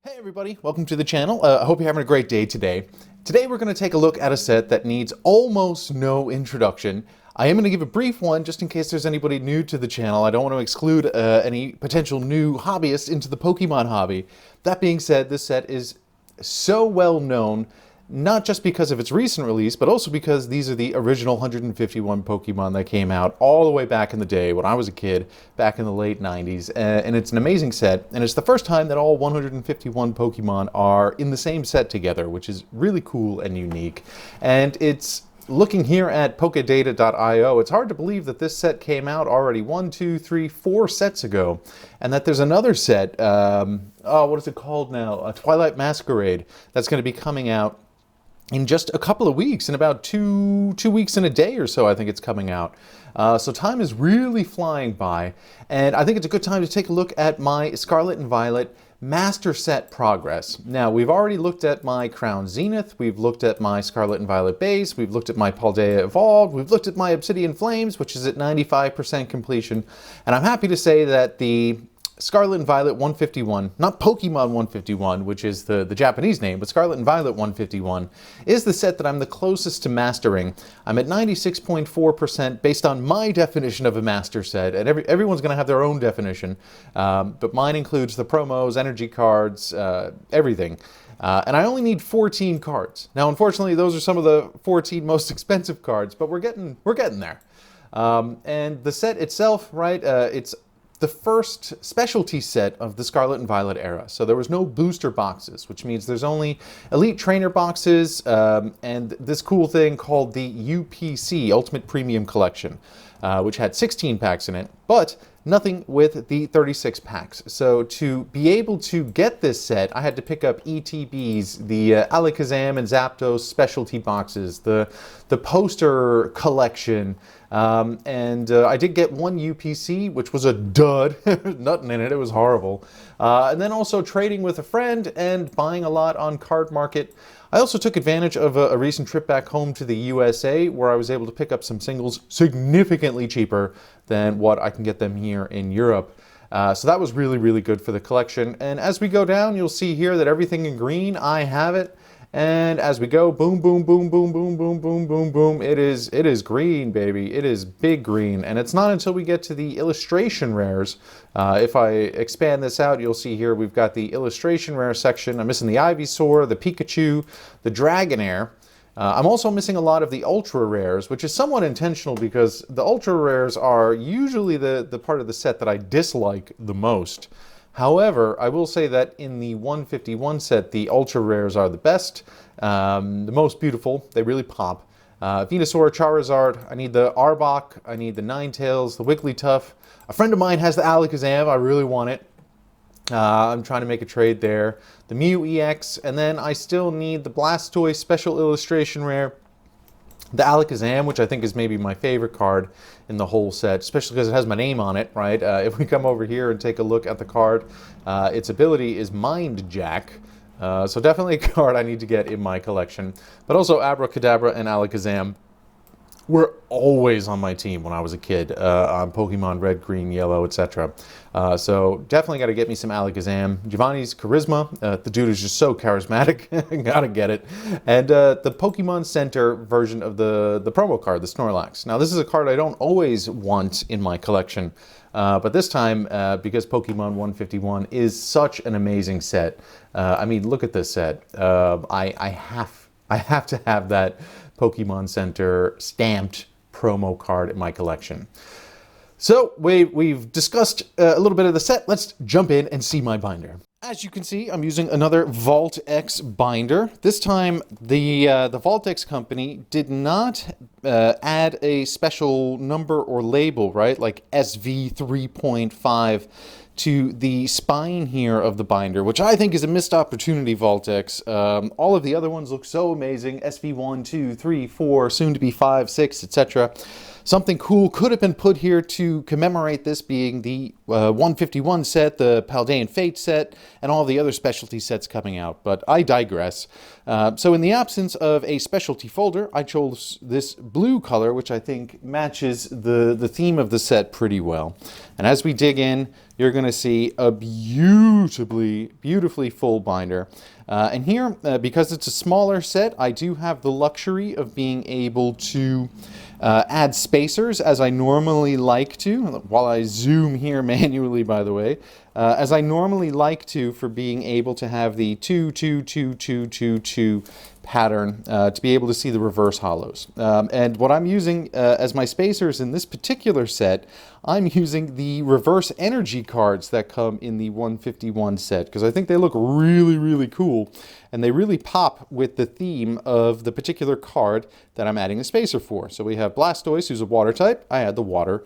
Hey everybody, welcome to the channel. I hope you're having a great day today. Today we're going to take a look at a set that needs almost no introduction. I am going to give a brief one just in case there's anybody new to the channel. I don't want to exclude any potential new hobbyists into the Pokemon hobby. That being said, this set is so well known, not just because of its recent release, but also because these are the original 151 Pokemon that came out all the way back in the day when I was a kid, back in the late 90s. And it's an amazing set, and it's the first time that all 151 Pokemon are in the same set together, which is really cool and unique. And it's looking here at Pokedata.io, it's hard to believe that this set came out already 4 sets ago, and that there's another set, what is it called now? Twilight Masquerade, that's going to be coming out in just a couple of weeks, in about two weeks and a day or so, I think it's coming out. So time is really flying by, and I think it's a good time to take a look at my Scarlet and Violet Master Set progress. Now, we've already looked at my Crown Zenith, we've looked at my Scarlet and Violet Base, we've looked at my Paldea Evolved, we've looked at my Obsidian Flames, which is at 95% completion, and I'm happy to say that the Scarlet and Violet 151, not Pokemon 151, which is the Japanese name, but Scarlet and Violet 151, is the set that I'm the closest to mastering. I'm at 96.4% based on my definition of a master set, and everyone's going to have their own definition, but mine includes the promos, energy cards, everything. And I only need 14 cards. Now, unfortunately, those are some of the 14 most expensive cards, but we're getting there. And the set itself, right, it's the first specialty set of the Scarlet and Violet era. So there was no booster boxes, which means there's only Elite Trainer boxes and this cool thing called the UPC, Ultimate Premium Collection, which had 16 packs in it, but nothing with the 36 packs. So to be able to get this set, I had to pick up ETBs, the Alakazam and Zapdos specialty boxes, the poster collection, and I did get one UPC, which was a dud. Nothing in it, it was horrible. And then also trading with a friend and buying a lot on Card Market. I also took advantage of a recent trip back home to the USA where I was able to pick up some singles significantly cheaper than what I can get them here in Europe. So that was really, really good for the collection. And as we go down, you'll see here that everything in green, I have it. And as we go, boom, boom, boom, boom, boom, boom, boom, boom, boom, it is green, baby. It is big green. And it's not until we get to the illustration rares. If I expand this out, you'll see here we've got the illustration rare section. I'm missing the Ivysaur, the Pikachu, the Dragonair. I'm also missing a lot of the ultra rares, which is somewhat intentional because the ultra rares are usually the part of the set that I dislike the most. However, I will say that in the 151 set, the ultra rares are the best, the most beautiful. They really pop. Venusaur, Charizard, I need the Arbok, I need the Ninetales, the Wigglytuff. A friend of mine has the Alakazam, I really want it. I'm trying to make a trade there. The Mew EX, and then I still need the Blastoise Special Illustration Rare, the Alakazam, which I think is maybe my favorite card in the whole set, especially because it has my name on it, right? If we come over here and take a look at the card, its ability is Mind Jack. So definitely a card I need to get in my collection. But also Abracadabra and Alakazam were always on my team when I was a kid, on Pokemon Red, Green, Yellow, etc. So definitely got to get me some Alakazam. Giovanni's Charisma, the dude is just so charismatic, gotta get it. And the Pokemon Center version of the promo card, the Snorlax. Now this is a card I don't always want in my collection, but this time, because Pokemon 151 is such an amazing set, I mean, look at this set. I have to have that Pokemon Center stamped promo card in my collection. So we've discussed a little bit of the set. Let's jump in and see my binder. As you can see, I'm using another Vault X binder. This time, the Vault X company did not add a special number or label, right? Like SV 3.5 to the spine here of the binder, which I think is a missed opportunity, Vault X. All of the other ones look so amazing. SV1, 2, 3, 4, soon to be 5, 6, etc. Something cool could have been put here to commemorate this being the 151 set, the Paldean Fate set, and all the other specialty sets coming out, but I digress. So in the absence of a specialty folder, I chose this blue color, which I think matches the theme of the set pretty well. And as we dig in, you're going to see a beautifully full binder. And here, because it's a smaller set, I do have the luxury of being able to add spacers as I normally like to, while I zoom here manually, by the way, as I normally like to, for being able to have the 2, 2, 2, 2, 2, 2 pattern to be able to see the reverse hollows. And what I'm using as my spacers in this particular set, I'm using the reverse energy cards that come in the 151 set, because I think they look really cool, and they really pop with the theme of the particular card that I'm adding a spacer for. So we have Blastoise, who's a water type. I add the water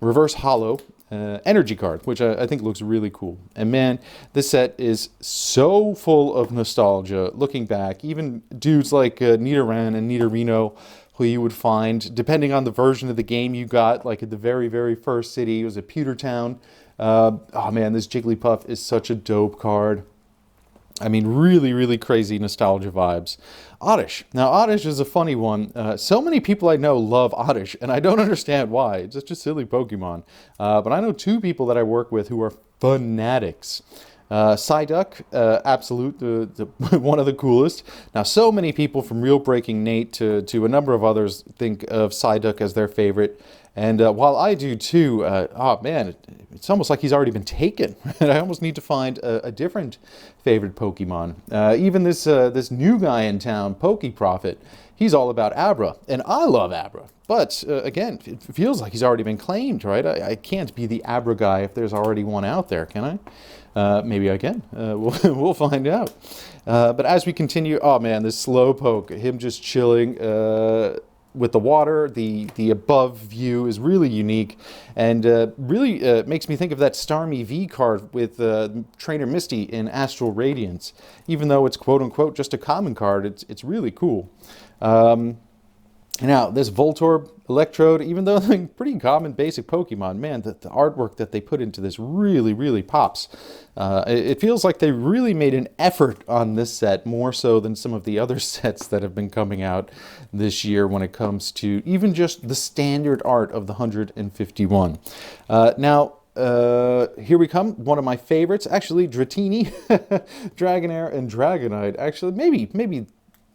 reverse hollow energy card, which I think looks really cool. And man, this set is so full of nostalgia. Looking back, even dudes like Nidoran and Nidorino, who you would find, depending on the version of the game you got, like at the very first city, it was at Pewtertown. Oh man, this Jigglypuff is such a dope card. I mean, really crazy nostalgia vibes. Oddish. Now, Oddish is a funny one. So many people I know love Oddish, and I don't understand why. It's just a silly Pokemon. But I know two people that I work with who are fanatics. Psyduck, absolute, one of the coolest. Now, so many people, from Real Breaking Nate to a number of others, think of Psyduck as their favorite. And while I do too, oh man, it's almost like he's already been taken. I almost need to find a different favorite Pokemon. Even this new guy in town, Prophet, he's all about Abra, and I love Abra. But again, it feels like he's already been claimed, right? I can't be the Abra guy if there's already one out there, can I? Maybe I can. We'll find out. But as we continue, oh man, this Slowpoke, him just chilling with the water, the above view is really unique, and really makes me think of that Starmie V card with Trainer Misty in Astral Radiance. Even though it's quote-unquote just a common card, it's really cool. Now, this Voltorb, Electrode, even though they're pretty common basic Pokemon, man, the artwork that they put into this really pops. It feels like they really made an effort on this set, more so than some of the other sets that have been coming out this year when it comes to even just the standard art of the 151. Now, here we come, one of my favorites, actually, Dratini, Dragonair, and Dragonite. Actually, maybe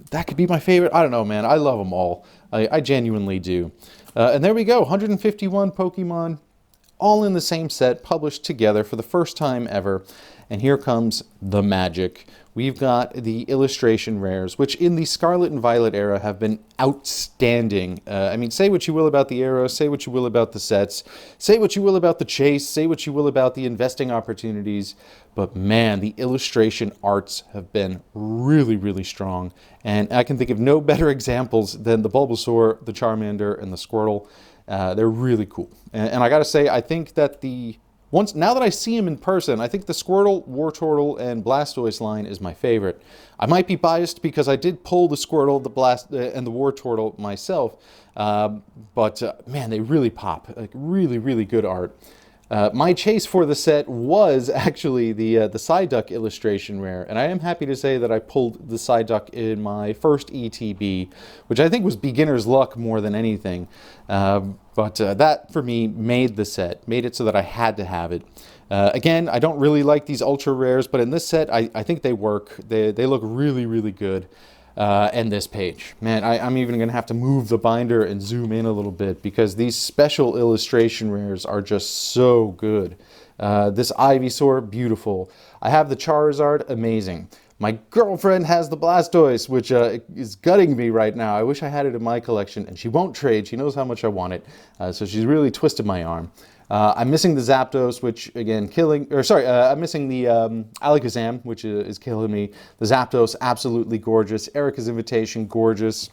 that could be my favorite. I don't know, man. I love them all. I genuinely do. And there we go, 151 Pokemon, all in the same set, published together for the first time ever. And here comes the magic. We've got the illustration rares, which in the Scarlet and Violet era have been outstanding. I mean, say what you will about the era, say what you will about the sets, say what you will about the chase, say what you will about the investing opportunities, but man, the illustration arts have been really strong. And I can think of no better examples than the Bulbasaur, the Charmander, and the Squirtle. They're really cool. And I gotta say, I think that now that I see him in person, I think the Squirtle, Wartortle, and Blastoise line is my favorite. I might be biased because I did pull the Squirtle, and the Wartortle myself, but man, they really pop. Like really good art. My chase for the set was actually the Psyduck illustration rare, and I am happy to say that I pulled the Psyduck in my first ETB, which I think was beginner's luck more than anything. But that, for me, made the set, made it so that I had to have it. Again, I don't really like these ultra rares, but in this set, I think they work. They look really good. And this page. Man, I'm even going to have to move the binder and zoom in a little bit because these special illustration rares are just so good. This Ivysaur, beautiful. I have the Charizard, amazing. My girlfriend has the Blastoise, which is gutting me right now. I wish I had it in my collection, and she won't trade. She knows how much I want it, so she's really twisted my arm. I'm missing the Zapdos, which, again, I'm missing the Alakazam, which is killing me. The Zapdos, absolutely gorgeous. Erica's Invitation, gorgeous.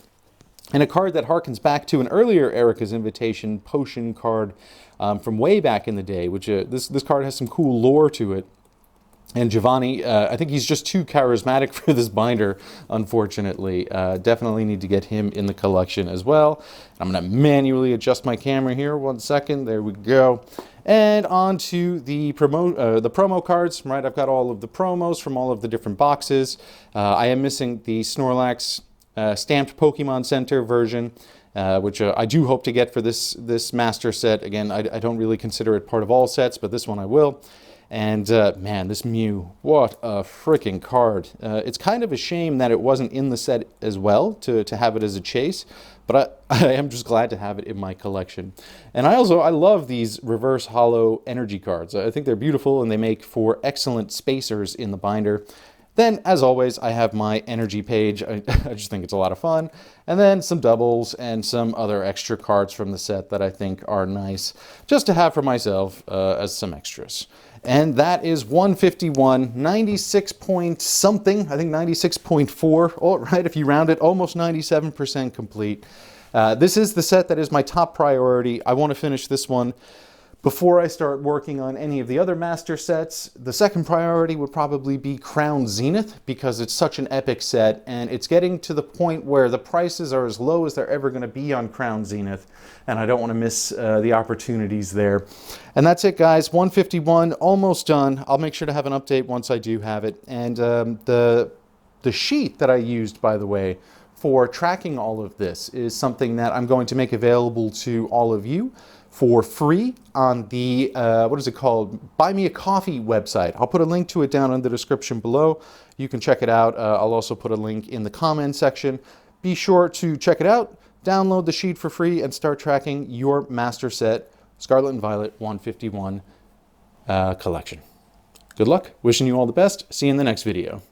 And a card that harkens back to an earlier Erica's Invitation potion card from way back in the day, which this card has some cool lore to it. And Giovanni, I think he's just too charismatic for this binder, unfortunately. Definitely need to get him in the collection as well. I'm going to manually adjust my camera here. 1 second. There we go. And on to the promo cards, right? I've got all of the promos from all of the different boxes. I am missing the Snorlax stamped Pokemon Center version, which I do hope to get for this master set. Again, I don't really consider it part of all sets, but this one I will. And man, this Mew, what a freaking card. It's kind of a shame that it wasn't in the set as well to have it as a chase, but I am just glad to have it in my collection. And I love these reverse hollow energy cards. I think they're beautiful and they make for excellent spacers in the binder. Then, as always, I have my energy page. I just think it's a lot of fun. And then some doubles and some other extra cards from the set that I think are nice just to have for myself as some extras. And that is 151, 96 point something, I think 96.4, all right, if you round it, almost 97% complete. This is the set that is my top priority. I want to finish this one before I start working on any of the other master sets. The second priority would probably be Crown Zenith, because it's such an epic set, and it's getting to the point where the prices are as low as they're ever going to be on Crown Zenith, and I don't want to miss the opportunities there. And that's it, guys. 151, almost done. I'll make sure to have an update once I do have it. And the sheet that I used, by the way, for tracking all of this is something that I'm going to make available to all of you for free on the, what is it called? Buy Me a Coffee website. I'll put a link to it down in the description below. You can check it out. I'll also put a link in the comment section. Be sure to check it out, download the sheet for free, and start tracking your master set, Scarlet and Violet 151 collection. Good luck. Wishing you all the best. See you in the next video.